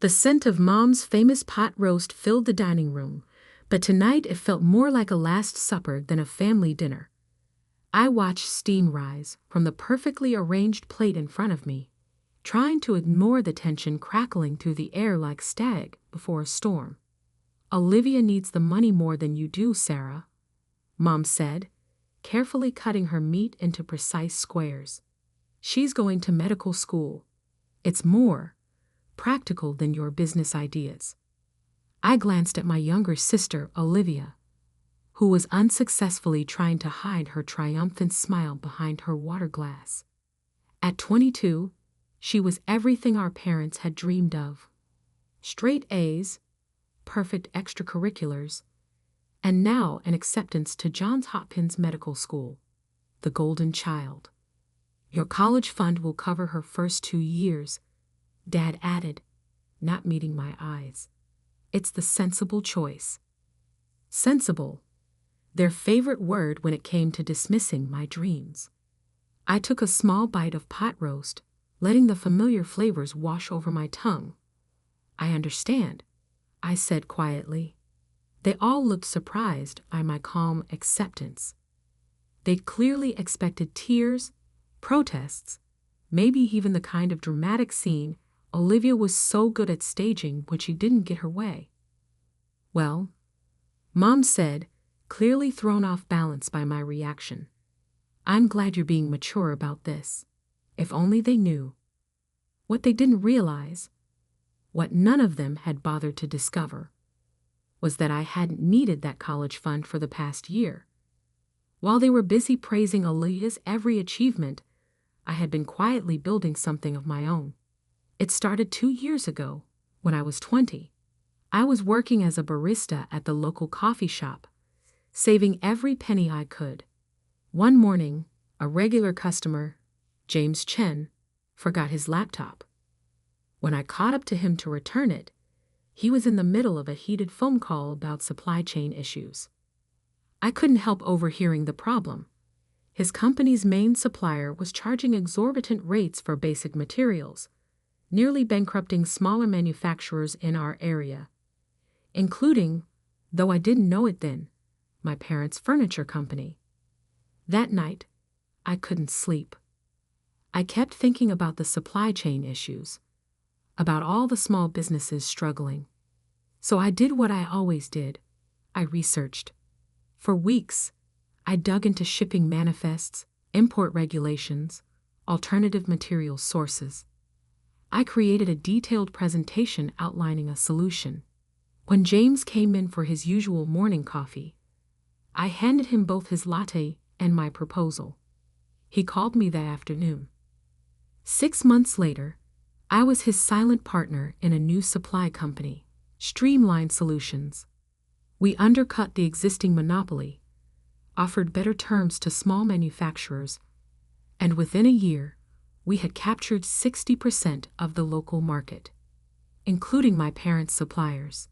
The scent of Mom's famous pot roast filled the dining room, but tonight it felt more like a last supper than a family dinner. I watched steam rise from the perfectly arranged plate in front of me, trying to ignore the tension crackling through the air like static before a storm. "Olivia needs the money more than you do, Sarah," Mom said, carefully cutting her meat into precise squares. "She's going to medical school. It's more practical than your business ideas." I glanced at my younger sister, Olivia, who was unsuccessfully trying to hide her triumphant smile behind her water glass. At 22, she was everything our parents had dreamed of. Straight A's, perfect extracurriculars, and now an acceptance to Johns Hopkins Medical School, the golden child. "Your college fund will cover her first 2 years," Dad added, not meeting my eyes. "It's the sensible choice." Sensible, their favorite word when it came to dismissing my dreams. I took a small bite of pot roast, letting the familiar flavors wash over my tongue. "I understand," I said quietly. They all looked surprised by my calm acceptance. They'd clearly expected tears, protests, maybe even the kind of dramatic scene Olivia was so good at staging when she didn't get her way. "Well," Mom said, clearly thrown off balance by my reaction, "I'm glad you're being mature about this. If only they knew." What they didn't realize, what none of them had bothered to discover, was that I hadn't needed that college fund for the past year. While they were busy praising Olivia's every achievement, I had been quietly building something of my own. It started 2 years ago, when I was 20. I was working as a barista at the local coffee shop, saving every penny I could. One morning, a regular customer, James Chen, forgot his laptop. When I caught up to him to return it, he was in the middle of a heated phone call about supply chain issues. I couldn't help overhearing the problem. His company's main supplier was charging exorbitant rates for basic materials, nearly bankrupting smaller manufacturers in our area, including, though I didn't know it then, my parents' furniture company. That night, I couldn't sleep. I kept thinking about the supply chain issues, about all the small businesses struggling. So I did what I always did. I researched. For weeks, I dug into shipping manifests, import regulations, alternative material sources. I created a detailed presentation outlining a solution. When James came in for his usual morning coffee, I handed him both his latte and my proposal. He called me that afternoon. 6 months later, I was his silent partner in a new supply company, Streamline Solutions. We undercut the existing monopoly, offered better terms to small manufacturers, and within a year, we had captured 60% of the local market, including my parents' suppliers.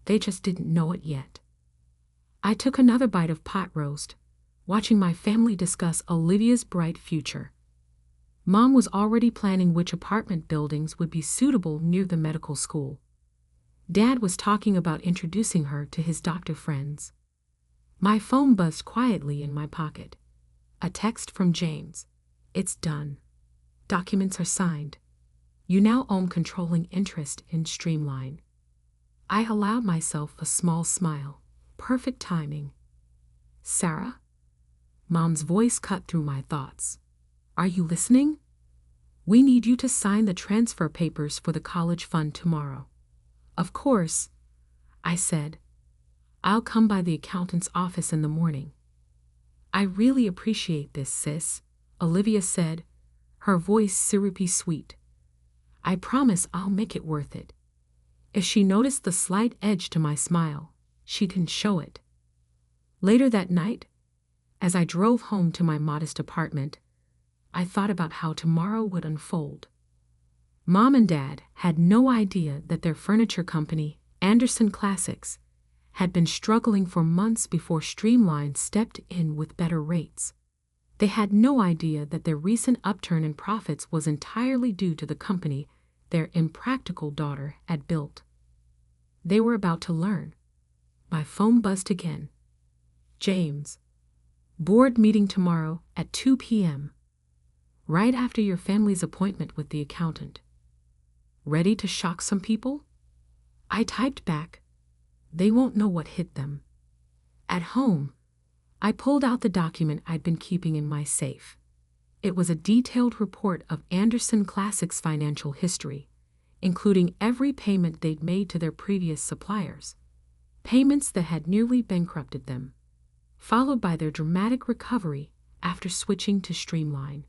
They just didn't know it yet. I took another bite of pot roast, watching my family discuss Olivia's bright future. Mom was already planning which apartment buildings would be suitable near the medical school. Dad was talking about introducing her to his doctor friends. My phone buzzed quietly in my pocket. A text from James. "It's done. Documents are signed. You now own controlling interest in Streamline." I allowed myself a small smile. Perfect timing. "Sarah?" Mom's voice cut through my thoughts. "Are you listening? We need you to sign the transfer papers for the college fund tomorrow." "Of course," I said. "I'll come by the accountant's office in the morning." "I really appreciate this, sis," Olivia said, her voice syrupy sweet. "I promise I'll make it worth it." If she noticed the slight edge to my smile, she didn't show it. Later that night, as I drove home to my modest apartment, I thought about how tomorrow would unfold. Mom and Dad had no idea that their furniture company, Anderson Classics, had been struggling for months before Streamline stepped in with better rates. They had no idea that their recent upturn in profits was entirely due to the company their impractical daughter had built. They were about to learn. My phone buzzed again. James. Board meeting tomorrow at 2 p.m. Right after your family's appointment with the accountant. Ready to shock some people? I typed back. They won't know what hit them. At home, I pulled out the document I'd been keeping in my safe. It was a detailed report of Anderson Classics' financial history, including every payment they'd made to their previous suppliers, payments that had nearly bankrupted them, followed by their dramatic recovery after switching to Streamline.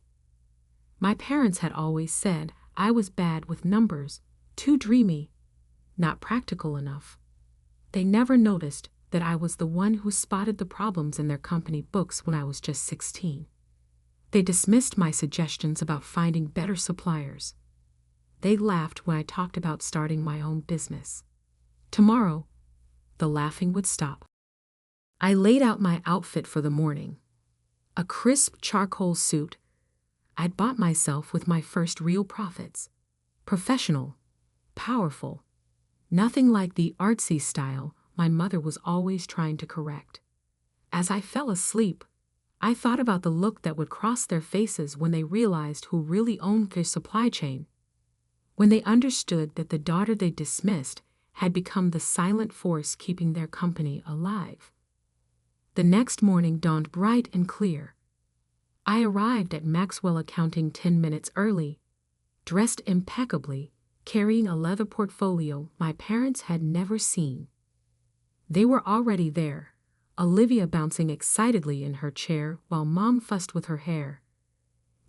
My parents had always said I was bad with numbers, too dreamy, not practical enough. They never noticed that I was the one who spotted the problems in their company books when I was just 16. They dismissed my suggestions about finding better suppliers. They laughed when I talked about starting my own business. Tomorrow, the laughing would stop. I laid out my outfit for the morning. A crisp charcoal suit I'd bought myself with my first real profits. Professional, powerful, nothing like the artsy style my mother was always trying to correct. As I fell asleep, I thought about the look that would cross their faces when they realized who really owned their supply chain, when they understood that the daughter they dismissed had become the silent force keeping their company alive. The next morning dawned bright and clear. I arrived at Maxwell Accounting 10 minutes early, dressed impeccably, carrying a leather portfolio my parents had never seen. They were already there, Olivia bouncing excitedly in her chair while Mom fussed with her hair.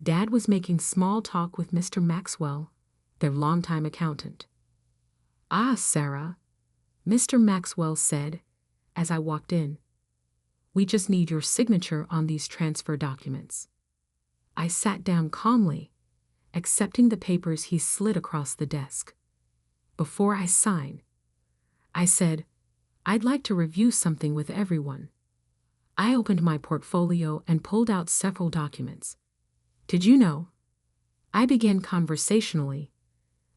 Dad was making small talk with Mr. Maxwell, their longtime accountant. "Ah, Sarah," Mr. Maxwell said as I walked in. "We just need your signature on these transfer documents." I sat down calmly, accepting the papers he slid across the desk. Before I sign, I said, "I'd like to review something with everyone." I opened my portfolio and pulled out several documents. "Did you know," I began conversationally,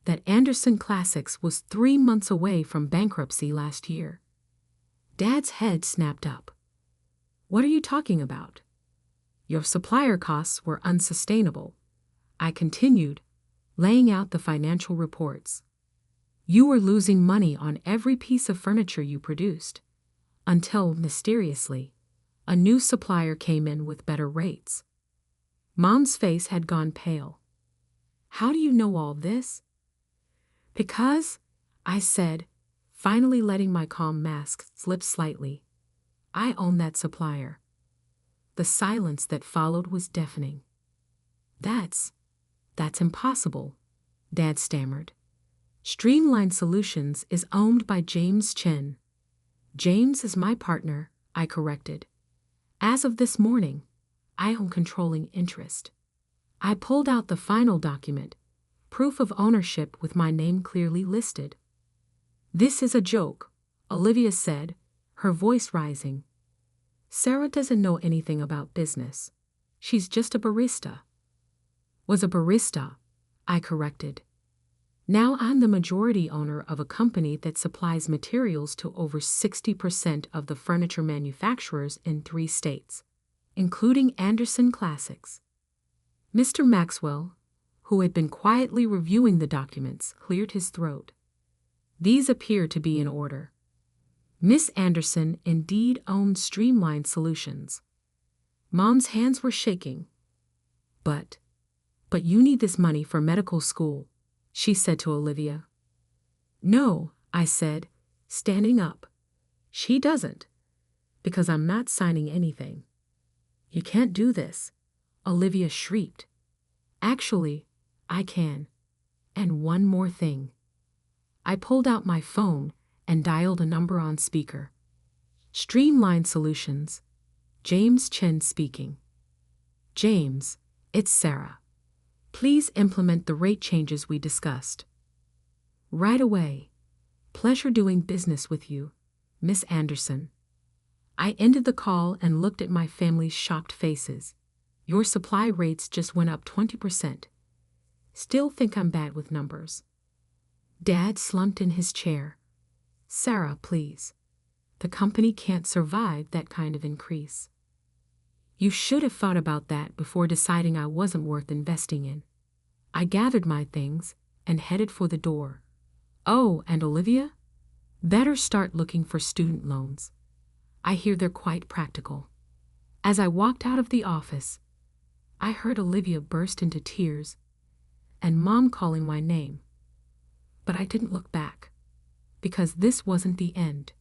"that Anderson Classics was 3 months away from bankruptcy last year?" Dad's head snapped up. "What are you talking about?" "Your supplier costs were unsustainable," I continued, laying out the financial reports. "You were losing money on every piece of furniture you produced, until, mysteriously, a new supplier came in with better rates." Mom's face had gone pale. "How do you know all this?" "Because," I said, finally letting my calm mask slip slightly, "I own that supplier." The silence that followed was deafening. That's impossible," Dad stammered. "Streamline Solutions is owned by James Chen." "James is my partner," I corrected. "As of this morning, I own controlling interest." I pulled out the final document, proof of ownership with my name clearly listed. "This is a joke," Olivia said, her voice rising. "Sarah doesn't know anything about business. She's just a barista." "Was a barista," I corrected. "Now I'm the majority owner of a company that supplies materials to over 60% of the furniture manufacturers in 3 states, including Anderson Classics." Mr. Maxwell, who had been quietly reviewing the documents, cleared his throat. "These appear to be in order. Miss Anderson indeed owns Streamline Solutions." Mom's hands were shaking. But you need this money for medical school," she said to Olivia. "No," I said, standing up. "She doesn't, because I'm not signing anything." "You can't do this," Olivia shrieked. "Actually, I can. And one more thing." I pulled out my phone and dialed a number on speaker. "Streamline Solutions. James Chen speaking." "James, it's Sarah. Please implement the rate changes we discussed." "Right away. Pleasure doing business with you, Miss Anderson." I ended the call and looked at my family's shocked faces. "Your supply rates just went up 20%. Still think I'm bad with numbers." Dad slumped in his chair. Sarah, please. The company can't survive that kind of increase. You should have thought about that before deciding I wasn't worth investing in. I gathered my things and headed for the door. Oh, and Olivia? Better start looking for student loans. I hear they're quite practical. As I walked out of the office, I heard Olivia burst into tears and Mom calling my name. But I didn't look back, because this wasn't the end.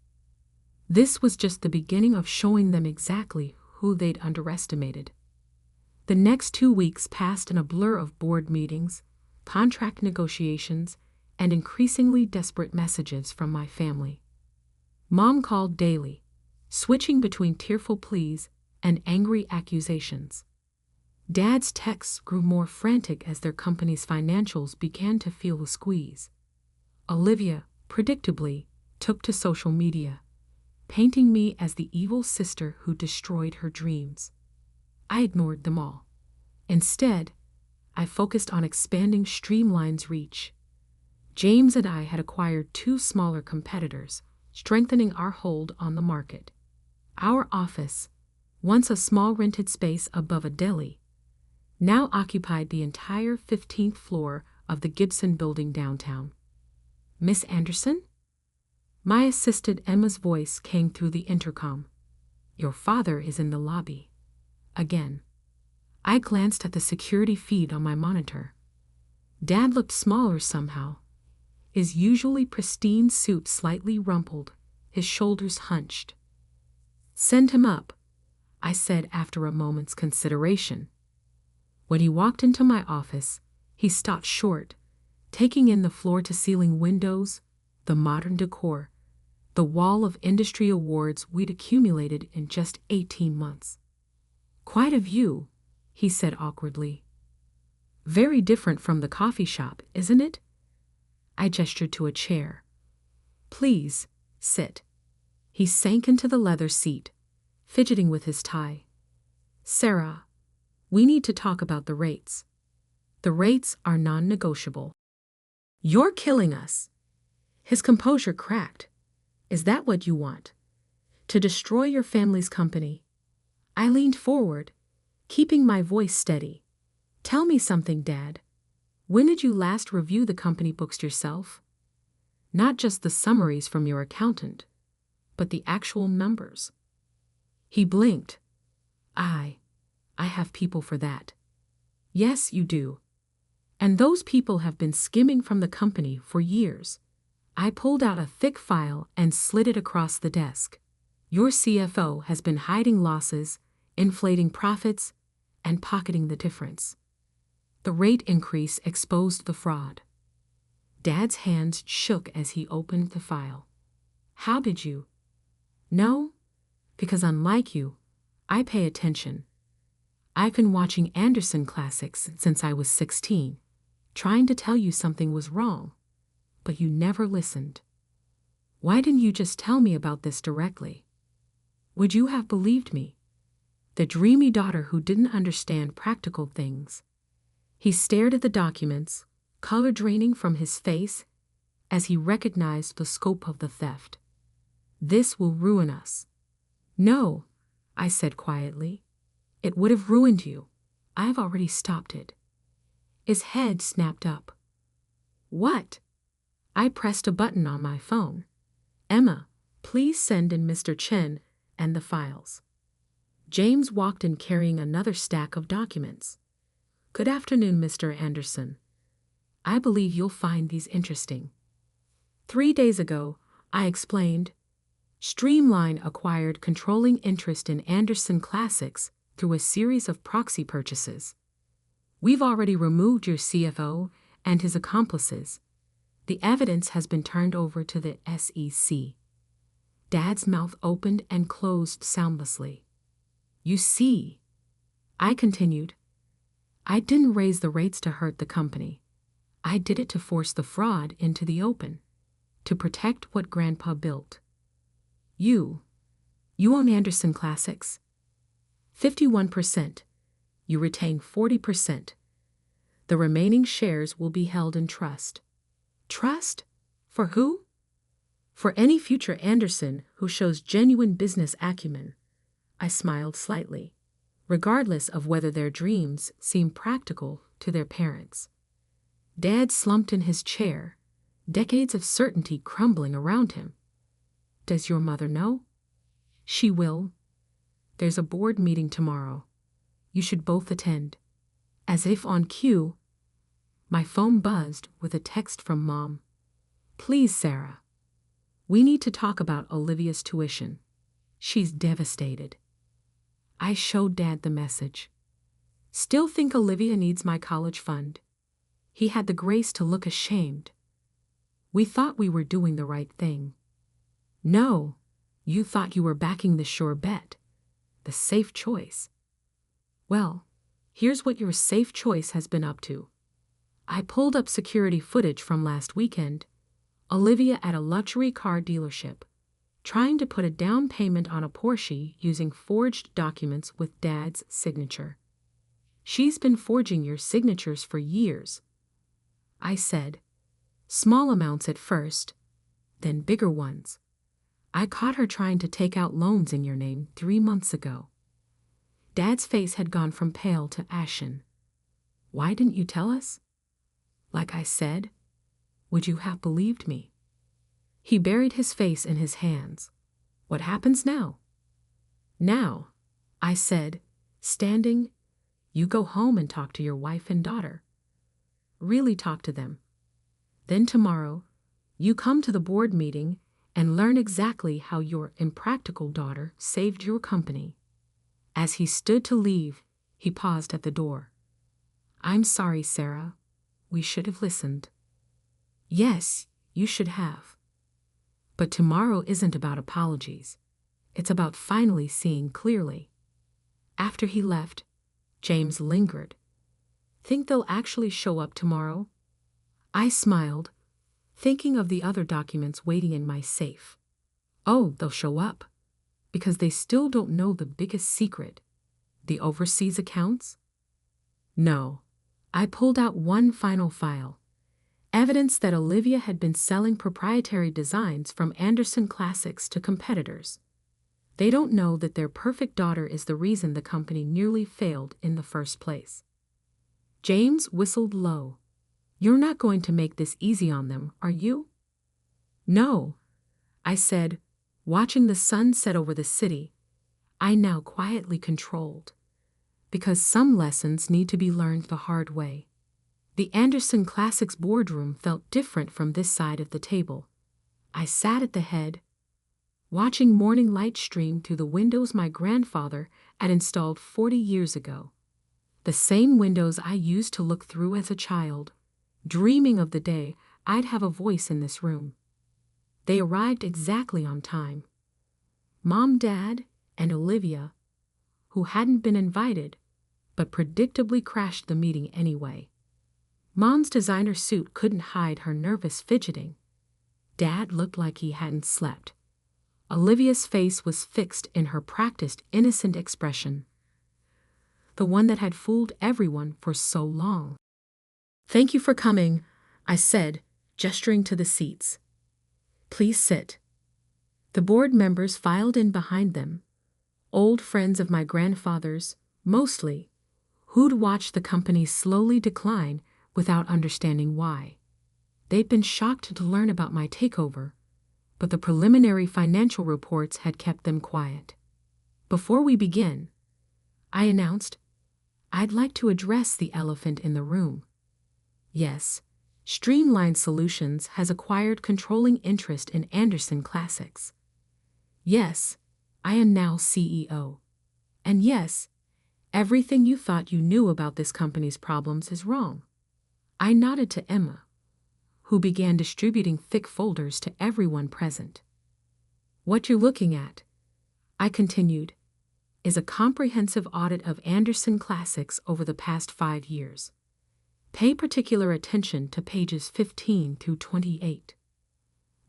This was just the beginning of showing them exactly who they'd underestimated. The next 2 weeks passed in a blur of board meetings, contract negotiations, and increasingly desperate messages from my family. Mom called daily, switching between tearful pleas and angry accusations. Dad's texts grew more frantic as their company's financials began to feel the squeeze. Olivia, predictably, took to social media, painting me as the evil sister who destroyed her dreams. I ignored them all. Instead, I focused on expanding Streamline's reach. James and I had acquired 2 smaller competitors, strengthening our hold on the market. Our office, once a small rented space above a deli, now occupied the entire 15th floor of the Gibson building downtown. Miss Anderson? My assistant Emma's voice came through the intercom. Your father is in the lobby. Again. I glanced at the security feed on my monitor. Dad looked smaller somehow, his usually pristine suit slightly rumpled, his shoulders hunched. Send him up, I said after a moment's consideration. When he walked into my office, he stopped short, taking in the floor-to-ceiling windows, the modern decor, the wall of industry awards we'd accumulated in just 18 months. Quite a view, he said awkwardly. Very different from the coffee shop, isn't it? I gestured to a chair. Please, sit. He sank into the leather seat, fidgeting with his tie. Sarah, we need to talk about the rates. The rates are non-negotiable. You're killing us. His composure cracked. Is that what you want? To destroy your family's company? I leaned forward, keeping my voice steady. Tell me something, Dad. When did you last review the company books yourself? Not just the summaries from your accountant, but the actual numbers. He blinked. I have people for that. Yes, you do. And those people have been skimming from the company for years. I pulled out a thick file and slid it across the desk. Your CFO has been hiding losses, inflating profits, and pocketing the difference. The rate increase exposed the fraud. Dad's hands shook as he opened the file. How did you? No, because unlike you, I pay attention. I've been watching Anderson classics since I was 16, trying to tell you something was wrong, but you never listened. Why didn't you just tell me about this directly? Would you have believed me? The dreamy daughter who didn't understand practical things. He stared at the documents, color draining from his face, as he recognized the scope of the theft. This will ruin us. No, I said quietly. It would have ruined you. I've already stopped it. His head snapped up. What? I pressed a button on my phone. Emma, please send in Mr. Chen and the files. James walked in carrying another stack of documents. Good afternoon, Mr. Anderson. I believe you'll find these interesting. 3 days ago, I explained, Streamline acquired controlling interest in Anderson Classics through a series of proxy purchases. We've already removed your CFO and his accomplices. The evidence has been turned over to the SEC. Dad's mouth opened and closed soundlessly. You see, I continued, I didn't raise the rates to hurt the company. I did it to force the fraud into the open, to protect what Grandpa built. You own Anderson Classics. 51%. You retain 40%. The remaining shares will be held in trust. Trust? For who? For any future Anderson who shows genuine business acumen. I smiled slightly, regardless of whether their dreams seem practical to their parents. Dad slumped in his chair, decades of certainty crumbling around him. Does your mother know? She will. There's a board meeting tomorrow. You should both attend. As if on cue, my phone buzzed with a text from Mom. Please, Sarah. We need to talk about Olivia's tuition. She's devastated. I showed Dad the message. Still think Olivia needs my college fund. He had the grace to look ashamed. We thought we were doing the right thing. No, you thought you were backing the sure bet, the safe choice. Well, here's what your safe choice has been up to. I pulled up security footage from last weekend. Olivia at a luxury car dealership, trying to put a down payment on a Porsche using forged documents with Dad's signature. She's been forging your signatures for years. I said, small amounts at first, then bigger ones. I caught her trying to take out loans in your name 3 months ago. Dad's face had gone from pale to ashen. Why didn't you tell us? Like I said, would you have believed me? He buried his face in his hands. What happens now? Now, I said, standing, you go home and talk to your wife and daughter. Really talk to them. Then tomorrow, you come to the board meeting and learn exactly how your impractical daughter saved your company. As he stood to leave, he paused at the door. I'm sorry, Sarah. We should have listened. Yes, you should have. But tomorrow isn't about apologies. It's about finally seeing clearly. After he left, James lingered. Think they'll actually show up tomorrow? I smiled, thinking of the other documents waiting in my safe. Oh, they'll show up. Because they still don't know the biggest secret, the overseas accounts? No. I pulled out one final file. Evidence that Olivia had been selling proprietary designs from Anderson Classics to competitors. They don't know that their perfect daughter is the reason the company nearly failed in the first place. James whistled low. You're not going to make this easy on them, are you? No, I said, watching the sun set over the city, I now quietly controlled. Because some lessons need to be learned the hard way. The Anderson Classics boardroom felt different from this side of the table. I sat at the head, watching morning light stream through the windows my grandfather had installed 40 years ago. The same windows I used to look through as a child, dreaming of the day I'd have a voice in this room. They arrived exactly on time. Mom, Dad, and Olivia, who hadn't been invited, but predictably crashed the meeting anyway. Mom's designer suit couldn't hide her nervous fidgeting. Dad looked like he hadn't slept. Olivia's face was fixed in her practiced innocent expression, the one that had fooled everyone for so long. Thank you for coming, I said, gesturing to the seats. Please sit. The board members filed in behind them, old friends of my grandfather's, mostly, who'd watched the company slowly decline without understanding why. They'd been shocked to learn about my takeover, but the preliminary financial reports had kept them quiet. Before we begin, I announced, I'd like to address the elephant in the room. Yes, Streamline Solutions has acquired controlling interest in Anderson Classics. Yes, I am now CEO. And yes, everything you thought you knew about this company's problems is wrong. I nodded to Emma, who began distributing thick folders to everyone present. What you're looking at, I continued, is a comprehensive audit of Anderson Classics over the past 5 years. Pay particular attention to pages 15 through 28.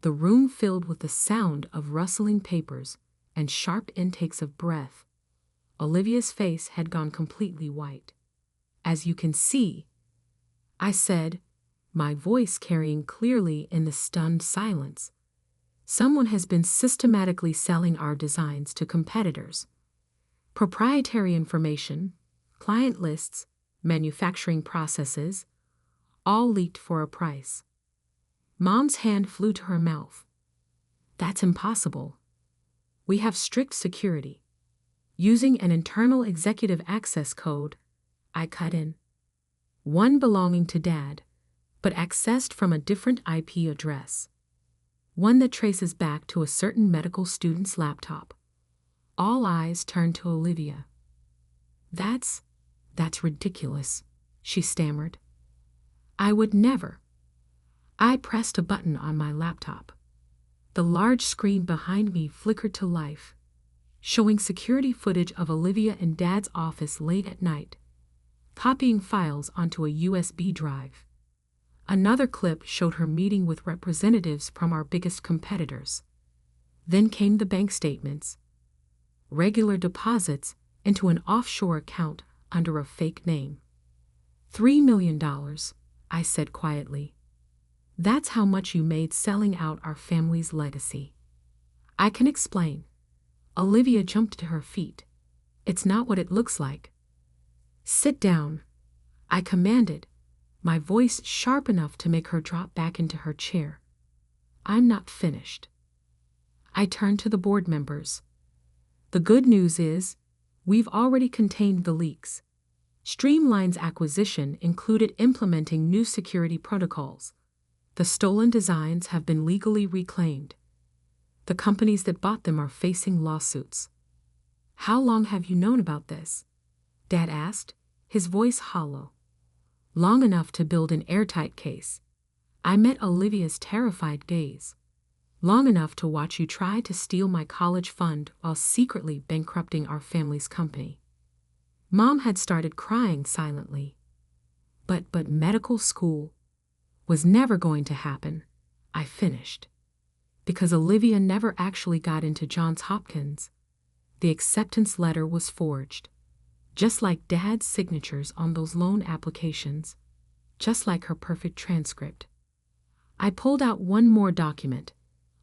The room filled with the sound of rustling papers and sharp intakes of breath. Olivia's face had gone completely white. As you can see, I said, my voice carrying clearly in the stunned silence. Someone has been systematically selling our designs to competitors. Proprietary information, client lists, manufacturing processes, all leaked for a price. Mom's hand flew to her mouth. That's impossible. We have strict security. Using an internal executive access code, I cut in. One belonging to Dad, but accessed from a different IP address. One that traces back to a certain medical student's laptop. All eyes turned to Olivia. That's ridiculous, she stammered. I would never. I pressed a button on my laptop. The large screen behind me flickered to life, showing security footage of Olivia in Dad's office late at night, copying files onto a USB drive. Another clip showed her meeting with representatives from our biggest competitors. Then came the bank statements. Regular deposits into an offshore account under a fake name. $3 million, I said quietly. That's how much you made selling out our family's legacy. I can explain. Olivia jumped to her feet. It's not what it looks like. Sit down, I commanded, my voice sharp enough to make her drop back into her chair. I'm not finished. I turned to the board members. The good news is, we've already contained the leaks. Streamline's acquisition included implementing new security protocols. The stolen designs have been legally reclaimed. The companies that bought them are facing lawsuits. How long have you known about this? Dad asked, his voice hollow. Long enough to build an airtight case. I met Olivia's terrified gaze. Long enough to watch you try to steal my college fund while secretly bankrupting our family's company. Mom had started crying silently. But medical school was never going to happen, I finished. Because Olivia never actually got into Johns Hopkins. The acceptance letter was forged. Just like Dad's signatures on those loan applications. Just like her perfect transcript. I pulled out one more document.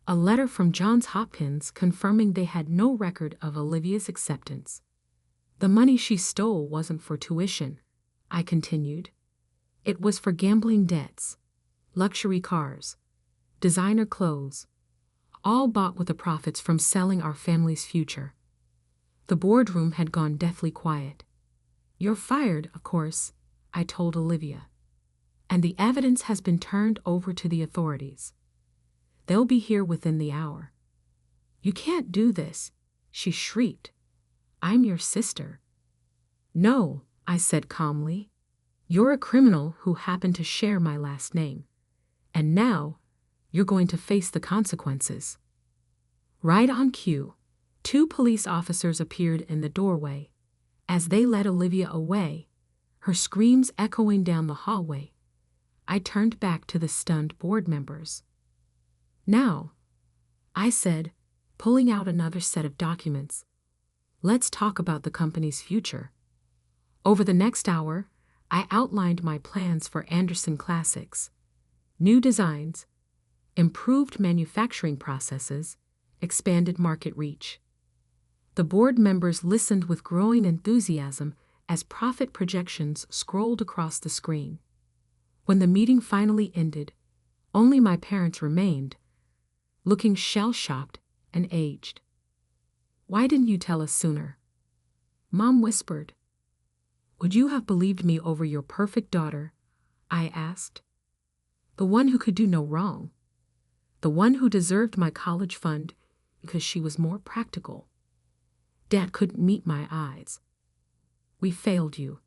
A letter from Johns Hopkins confirming they had no record of Olivia's acceptance. The money she stole wasn't for tuition, I continued. It was for gambling debts, luxury cars, designer clothes, all bought with the profits from selling our family's future. The boardroom had gone deathly quiet. You're fired, of course, I told Olivia. And the evidence has been turned over to the authorities. They'll be here within the hour. You can't do this, she shrieked. I'm your sister. No, I said calmly. You're a criminal who happened to share my last name. And now, you're going to face the consequences. Right on cue, 2 police officers appeared in the doorway. As they led Olivia away, her screams echoing down the hallway, I turned back to the stunned board members. Now, I said, pulling out another set of documents, let's talk about the company's future. Over the next hour, I outlined my plans for Anderson Classics. New designs, improved manufacturing processes, expanded market reach. The board members listened with growing enthusiasm as profit projections scrolled across the screen. When the meeting finally ended, only my parents remained, looking shell-shocked and aged. Why didn't you tell us sooner? Mom whispered. Would you have believed me over your perfect daughter? I asked. The one who could do no wrong. The one who deserved my college fund because she was more practical. Dad couldn't meet my eyes. We failed you.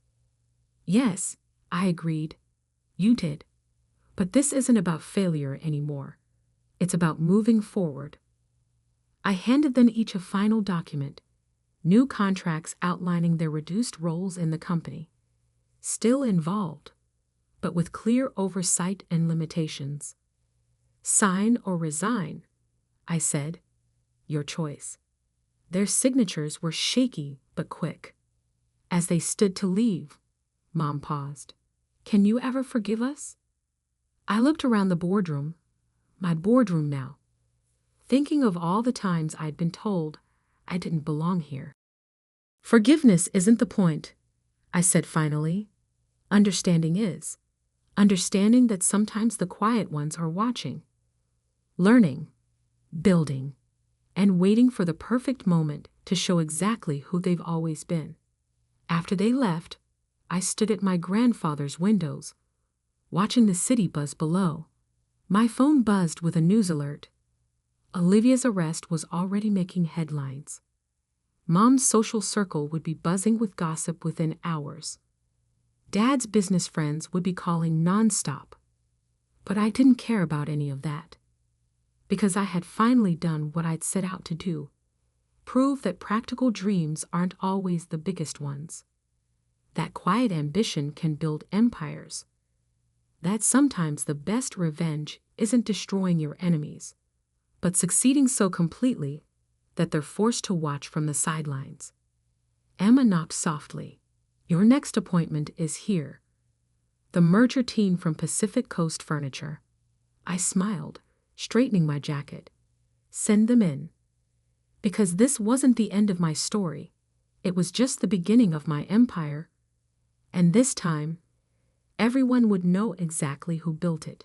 Yes, I agreed. You did. But this isn't about failure anymore. It's about moving forward. I handed them each a final document, new contracts outlining their reduced roles in the company. Still involved, but with clear oversight and limitations. Sign or resign, I said. Your choice. Their signatures were shaky but quick. As they stood to leave, Mom paused. Can you ever forgive us? I looked around the boardroom, my boardroom now, thinking of all the times I'd been told I didn't belong here. Forgiveness isn't the point, I said finally. Understanding is. Understanding that sometimes the quiet ones are watching, learning, building, and waiting for the perfect moment to show exactly who they've always been. After they left, I stood at my grandfather's windows, watching the city buzz below. My phone buzzed with a news alert. Olivia's arrest was already making headlines. Mom's social circle would be buzzing with gossip within hours. Dad's business friends would be calling nonstop. But I didn't care about any of that. Because I had finally done what I'd set out to do. Prove that practical dreams aren't always the biggest ones. That quiet ambition can build empires. That sometimes the best revenge isn't destroying your enemies, but succeeding so completely that they're forced to watch from the sidelines. Emma knocked softly. Your next appointment is here. The merger team from Pacific Coast Furniture. I smiled, straightening my jacket. Send them in. Because this wasn't the end of my story. It was just the beginning of my empire. And this time, everyone would know exactly who built it.